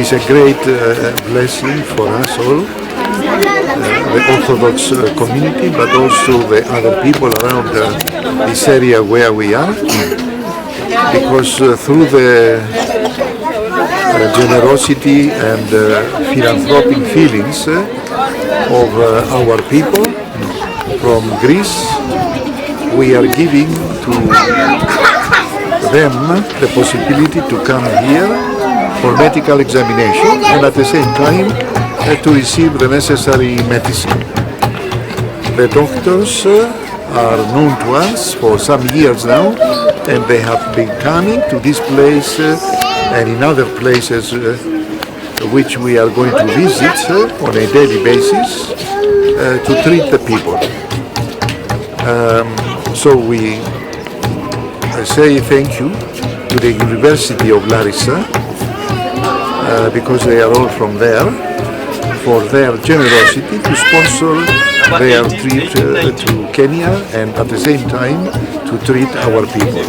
is a great blessing for us all, the Orthodox community, but also the other people around this area where we are, because through the generosity and philanthropic feelings of our people from Greece, we are giving to them the possibility to come here for medical examination and at the same time to receive the necessary medicine. The doctors are known to us for some years now, and they have been coming to this place and in other places which we are going to visit on a daily basis to treat the people. So we say thank you to the University of Larissa because they are all from there, for their generosity to sponsor their trip to Kenya and at the same time to treat our people.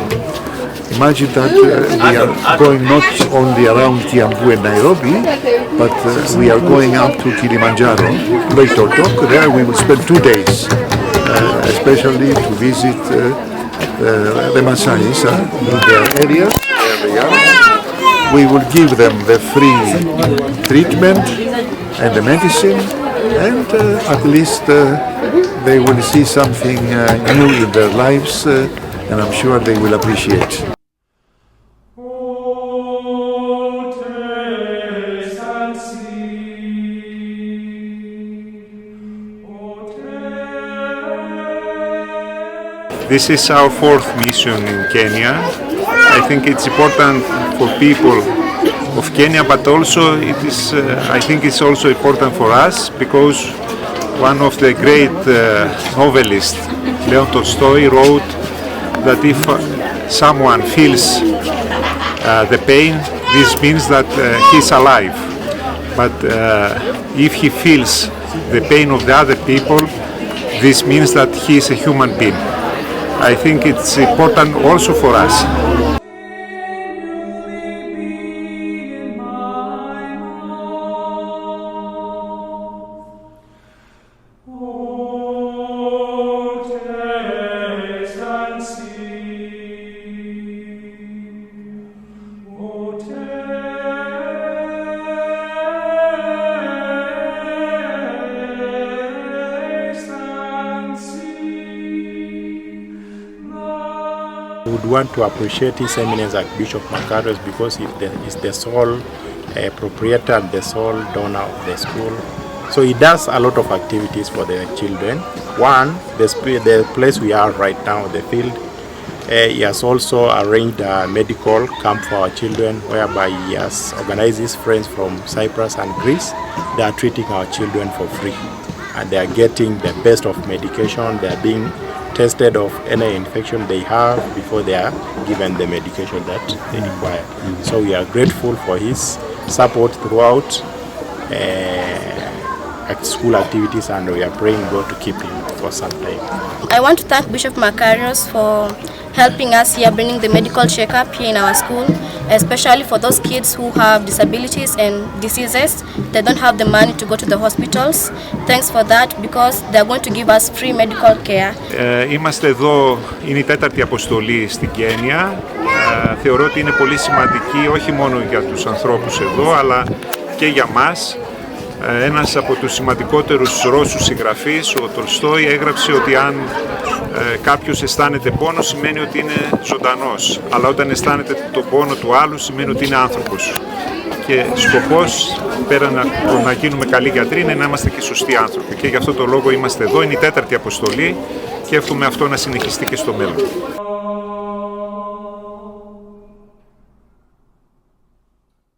Imagine that we are going not only around Kiambu and Nairobi, but we are going up to Kilimanjaro, Loitotok. There we will spend 2 days, especially to visit the Maasais in their areas where they are. We will give them the free treatment and the medicine, and at least they will see something new in their lives, and I'm sure they will appreciate. This is our 4th mission in Kenya. I think it's important for people of Kenya, but also I think it's also important for us because one of the great novelists, Leon Tolstoy, wrote that if someone feels the pain, this means that he's alive. But if he feels the pain of the other people, this means that he is a human being. I think it's important also for us. Would want to appreciate His Eminence Archbishop Makarios because he's the sole proprietor and the sole donor of the school. So he does a lot of activities for the children. One, the place we are right now, the field, he has also arranged a medical camp for our children whereby he has organized his friends from Cyprus and Greece. They are treating our children for free and they are getting the best of medication. They are being tested of any infection they have before they are given the medication that they require. So we are grateful for his support throughout school activities, and we are praying God to keep him for some time. I want to thank Bishop Makarios for helping us here, bringing the medical checkup here in our school, especially for those kids who have disabilities and diseases. They don't have the money to go to the hospitals. Thanks for that, because they're going to give us free medical care. Είμαστε εδώ, είναι η 4η αποστολή στην Κένια. Θεωρώ ότι είναι πολύ σημαντική όχι μόνο για τους ανθρώπους εδώ, αλλά και για μας. Ένας από τους σημαντικότερους Ρώσους συγγραφείς, ο Τολστόι, έγραψε ότι αν κάποιος αισθάνεται πόνο σημαίνει ότι είναι ζωντανός, αλλά όταν αισθάνεται τον πόνο του άλλου σημαίνει ότι είναι άνθρωπος. Και σκοπός, πέραν το να γίνουμε καλοί γιατροί, είναι να είμαστε και σωστοί άνθρωποι. Και γι' αυτό το λόγο είμαστε εδώ, είναι η 4η αποστολή και εύχομαι αυτό να συνεχιστεί και στο μέλλον.